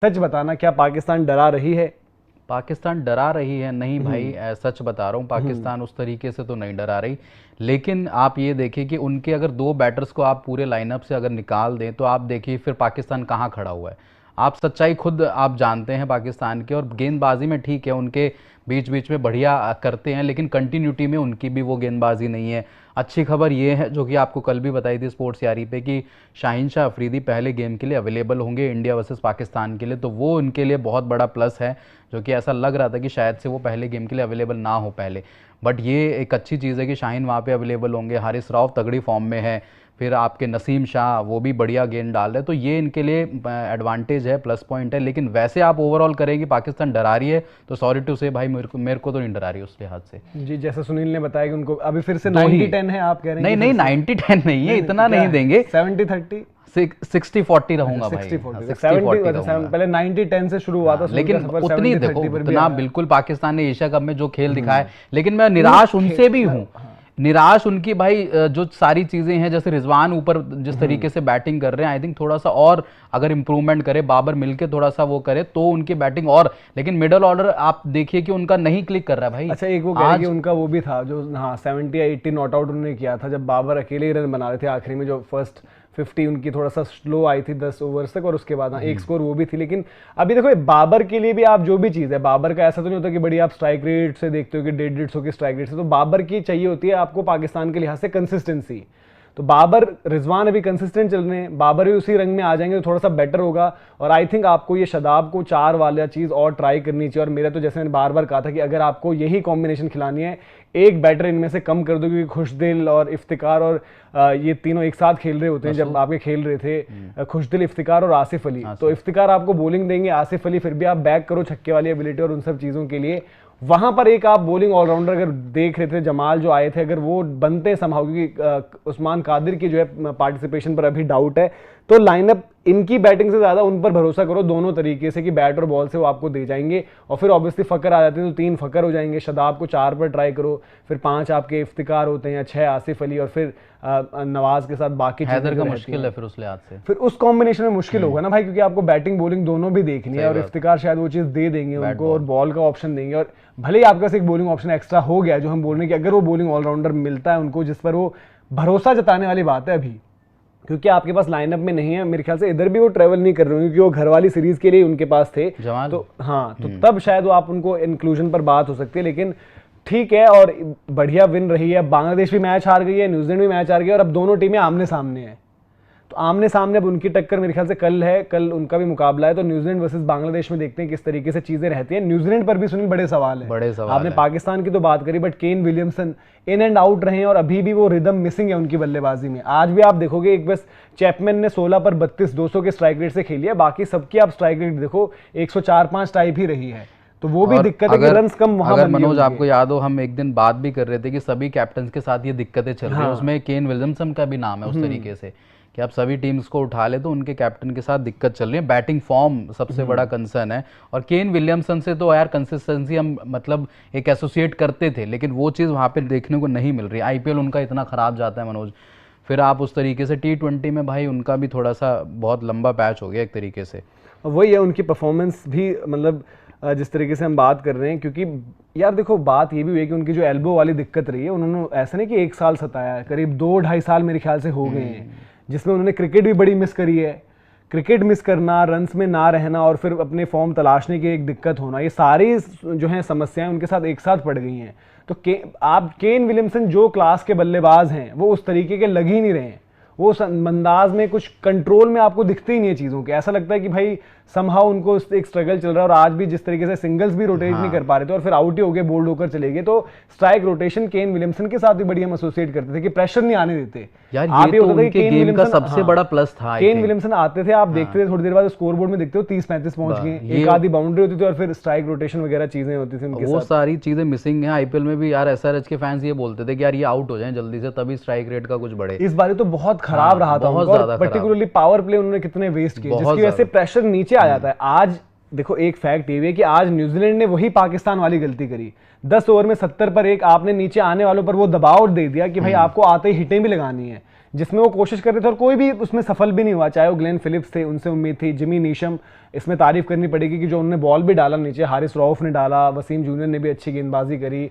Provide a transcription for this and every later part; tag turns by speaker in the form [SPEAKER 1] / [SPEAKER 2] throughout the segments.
[SPEAKER 1] सच बताना, क्या पाकिस्तान डरा रही है?
[SPEAKER 2] पाकिस्तान डरा रही है? नहीं भाई, सच बता रहा हूँ, पाकिस्तान उस तरीके से तो नहीं डरा रही। लेकिन आप ये देखिए कि उनके अगर 2 बैटर्स को आप पूरे लाइनअप से अगर निकाल दें तो आप देखिए फिर पाकिस्तान कहाँ खड़ा हुआ है। आप सच्चाई खुद आप जानते हैं पाकिस्तान की। और गेंदबाजी में ठीक है, उनके बीच बीच में बढ़िया करते हैं, लेकिन कंटिन्यूटी में उनकी भी वो गेंदबाजी नहीं है। अच्छी खबर ये है, जो कि आपको कल भी बताई थी स्पोर्ट्स यारी पे, कि शाहीन शाह अफरीदी पहले गेम के लिए अवेलेबल होंगे इंडिया वर्सेस पाकिस्तान के लिए, तो वो उनके लिए बहुत बड़ा प्लस है। जो कि ऐसा लग रहा था कि शायद से वो पहले गेम के लिए अवेलेबल ना हो पहले, बट ये एक अच्छी चीज़ है कि शाहीन वहाँ पे अवेलेबल होंगे। हारिस राव तगड़ी फॉर्म में है, फिर आपके नसीम शाह वो भी बढ़िया गेंद डाल रहे हैं, तो ये इनके लिए एडवांटेज है, प्लस पॉइंट है। लेकिन वैसे आप ओवरऑल करेंगे पाकिस्तान डरा रही है तो सॉरी टू से भाई, मेरे को तो नहीं डरा रही उस लिहाज से।
[SPEAKER 1] जी, जैसे सुनील ने बताया कि उनको अभी फिर से 90-10 है, आप कह रहे हैं?
[SPEAKER 2] नहीं 90-10 नहीं है, इतना नहीं देंगे,
[SPEAKER 1] 70-30
[SPEAKER 2] 60-40 रहूंगा भाई।
[SPEAKER 1] 60-40 पहले 90-10 से शुरू हुआ था,
[SPEAKER 2] लेकिन उतनी देखो, उतना बिल्कुल पाकिस्तान ने एशिया कप में जो खेल दिखाया है, लेकिन मैं निराश उनसे भी हूँ, निराश उनकी भाई जो सारी चीजें हैं, जैसे रिजवान ऊपर जिस तरीके से बैटिंग कर रहे हैं, आई थिंक थोड़ा सा और अगर इंप्रूवमेंट करे, बाबर मिलके थोड़ा सा वो करे तो उनकी बैटिंग और, लेकिन मिडल ऑर्डर आप देखिए कि उनका नहीं क्लिक कर रहा है भाई।
[SPEAKER 1] अच्छा, एक वो कह रहे कि उनका वो भी था जो 70 या 80 नॉट आउट उन्होंने किया था, जब बाबर अकेले ही रन बना रहे थे आखिरी में, जो फर्स्ट 50 उनकी थोड़ा सा स्लो आई थी 10 ओवर्स तक, और उसके बाद एक स्कोर वो भी थी। लेकिन अभी देखो बाबर के लिए भी आप जो भी चीज़ है, बाबर का ऐसा तो नहीं होता कि बड़ी आप स्ट्राइक रेट से देखते हो कि 150 की स्ट्राइक रेट से, तो बाबर की चाहिए होती है आपको पाकिस्तान के लिहाज से कंसिस्टेंसी। तो बाबर, रिजवान अभी कंसिस्टेंट चल रहे हैं, बाबर भी उसी रंग में आ जाएंगे तो थोड़ा सा बेटर होगा। और आई थिंक आपको ये शादाब को 4 वाला चीज़ और ट्राई करनी चाहिए। और मेरा तो जैसे मैंने बार बार कहा था कि अगर आपको यही कॉम्बिनेशन खिलानी है, एक बैटर इनमें से कम कर दो, क्योंकि खुशदिल और इफ्तिकार और ये तीनों एक साथ खेल रहे होते हैं। जब आपके खेल रहे थे खुशदिल, इफ्तिकार और आसिफ अली, तो इफ्तिकार आपको बॉलिंग देंगे, आसिफ अली फिर भी आप बैक करो छक्के वाली एबिलिटी और उन सब चीज़ों के लिए। वहां पर एक आप बॉलिंग ऑलराउंडर अगर देख रहे थे, जमाल जो आए थे, अगर वो बनते हैं संभाव, क्योंकि उस्मान कादिर की जो है पार्टिसिपेशन पर अभी डाउट है, तो लाइनअप इनकी बैटिंग से ज़्यादा उन पर भरोसा करो दोनों तरीके से कि बैट और बॉल से वो आपको दे जाएंगे। और फिर ऑब्वियसली फ़कर आ जाते हैं तो 3 फ़कर हो जाएंगे, शादाब को 4 पर ट्राई करो, फिर 5 आपके इफ्तिकार होते हैं या 6 आसिफ अली, और फिर नवाज के साथ बाकी
[SPEAKER 2] हैदर का मुश्किल है फिर उस लिहाज से,
[SPEAKER 1] फिर उस कॉम्बिनेशन में मुश्किल होगा ना भाई, क्योंकि आपको बैटिंग बॉलिंग दोनों भी देखनी है। और इफ्तिकार शायद वो चीज़ दे देंगे उनको और बॉल का ऑप्शन देंगे। और भले ही आपके पास एक बॉलिंग ऑप्शन एक्स्ट्रा हो गया, जो हम बोल रहे हैं कि अगर वो बॉलिंग ऑलराउंडर मिलता है उनको जिस पर वो भरोसा जताने वाली बात है अभी, क्योंकि आपके पास लाइनअप में नहीं है। मेरे ख्याल से इधर भी वो ट्रेवल नहीं कर रहे होंगे, क्योंकि वो घर वाली सीरीज के लिए उनके पास थे तो हाँ, तो तब शायद वो आप उनको इंक्लूजन पर बात हो सकती है। लेकिन ठीक है, और बढ़िया विन रही है। बांग्लादेश भी मैच हार गई है, न्यूजीलैंड भी मैच हार गई है, और अब दोनों टीमें आमने सामने हैं। तो आमने सामने अब उनकी टक्कर मेरे ख्याल से कल है, कल उनका भी मुकाबला है। तो न्यूजीलैंड वर्सेस बांग्लादेश में देखते हैं किस तरीके से चीजें रहती हैं। न्यूजीलैंड पर भी सुनील बड़े सवाल है, आपने पाकिस्तान की तो बात करी, but Kane Williamson in and out रहे हैं और अभी भी वो रिदम मिसिंग है उनकी बल्लेबाजी में। आज भी आप देखोगे एक बस चैपमैन ने 16 पर 32 200 के स्ट्राइक रेट से खेली है, बाकी सबकी आप स्ट्राइक रेट देखो 104-5 टाइप ही रही है। तो वो भी दिक्कत है कि रन्स कम वहां
[SPEAKER 2] अगर मनोज आपको याद हो, हम एक दिन बात भी कर रहे थे कि सभी कैप्टन के साथ ये दिक्कतें चल रही है, उसमें केन विलियमसन का भी नाम है उस तरीके से कि आप सभी टीम्स को उठा ले तो उनके कैप्टन के साथ दिक्कत चल रही है। बैटिंग फॉर्म सबसे बड़ा कंसर्न है, और केन विलियमसन से तो यार कंसिस्टेंसी हम मतलब एक एसोसिएट करते थे, लेकिन वो चीज़ वहाँ पे देखने को नहीं मिल रही। आईपीएल उनका इतना ख़राब जाता है मनोज, फिर आप उस तरीके से T20 में भाई उनका भी थोड़ा सा बहुत लंबा पैच हो गया एक तरीके से।
[SPEAKER 1] वही है, उनकी परफॉर्मेंस भी मतलब जिस तरीके से हम बात कर रहे हैं, क्योंकि यार देखो बात ये भी हुई है कि उनकी जो एल्बो वाली दिक्कत रही है, उन्होंने ऐसा नहीं कि 1 साल सताया है, करीब 2-2.5 साल मेरे ख्याल से हो गए हैं, जिसमें उन्होंने क्रिकेट भी बड़ी मिस करी है। क्रिकेट मिस करना, रन्स में ना रहना, और फिर अपने फॉर्म तलाशने की एक दिक्कत होना, ये सारी जो हैं समस्याएं उनके साथ एक साथ पड़ गई हैं। तो आप केन विलियमसन जो क्लास के बल्लेबाज हैं वो उस तरीके के लग ही नहीं रहे हैं। वो अंदाज में कुछ कंट्रोल में आपको दिखते ही नहीं है चीज़ों के। ऐसा लगता है कि भाई समहाउ उनको एक स्ट्रगल चल रहा है। और आज भी जिस तरीके से सिंगल्स भी रोटेट नहीं कर पा रहे थे और फिर आउट ही हो गए, बोल्ड होकर चले गए, तो स्ट्राइक रोटेशन केन विलियमसन के साथ भी बड़ी हम एसोसिएट करते थे कि प्रेशर नहीं आने देते।
[SPEAKER 2] यार ये तो उनके गेम का सबसे बड़ा प्लस था।
[SPEAKER 1] केन विलियमसन आते थे, आप देखते थे थोड़ी देर बाद स्कोर बोर्ड में देखते हो 30-35 पहुंच गए, एक आधी बाउंड्री होती थी और फिर स्ट्राइक रोटेशन वगैरह चीजें होती थी उनके साथ।
[SPEAKER 2] वो सारी चीजें मिसिंग है। आईपीएल में भी यार एसआरएच के फैंस ये बोलते थे कि यार ये आउट हो जाएं जल्दी से, तभी स्ट्राइक रेट का कुछ बढ़े।
[SPEAKER 1] इस बार तो बहुत खराब रहा था, पर्टिकुलरली पावर प्ले उन्होंने कितने वेस्ट किए, जिसकी वजह से प्रेशर नीचे आ जाता है। आज देखो एक फैक्ट ये है कि आज न्यूजीलैंड ने वही पाकिस्तान वाली गलती करी, 10 ओवर में 70 पर 1 आपने नीचे आने वालों पर वो दबाव दे दिया कि भाई आपको आते ही हिटें भी लगानी है। जिसमें वो कोशिश कर रहे थे और कोई भी उसमें सफल भी नहीं हुआ, चाहे वो ग्लेन फिलिप्स थे, उनसे उम्मीद थी, जिमी नीशम, इसमें तारीफ करनी पड़ेगी कि जो उन्होंने बॉल भी डाला नीचे, हारिस रऊफ ने डाला, वसीम जूनियर ने भी अच्छी गेंदबाजी करी,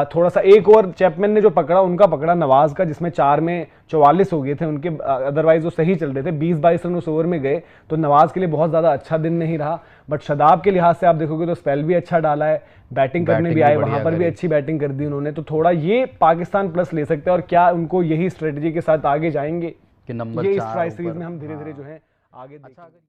[SPEAKER 1] थोड़ा सा एक और चैपमैन ने जो पकड़ा उनका पकड़ा नवाज का, जिसमें 4 में 44 हो गए थे उनके, अदरवाइज वो सही चल रहे थे, 20-22 रन उस ओवर में गए, तो नवाज के लिए बहुत ज़्यादा अच्छा दिन नहीं रहा। बट शदाब के लिहाज से आप देखोगे तो स्पेल भी अच्छा डाला है, बैटिंग करने भी आए, वहां पर भी अच्छी बैटिंग कर दी उन्होंने, तो थोड़ा ये पाकिस्तान प्लस ले सकते हैं। और क्या उनको यही स्ट्रेटजी के साथ आगे जाएंगे
[SPEAKER 2] कि नंबर
[SPEAKER 1] ये इस
[SPEAKER 2] 4
[SPEAKER 1] ट्राई सीरीज
[SPEAKER 2] ऊपर।
[SPEAKER 1] में हम धीरे धीरे
[SPEAKER 2] हाँ।
[SPEAKER 1] जो है आगे देखेंगे।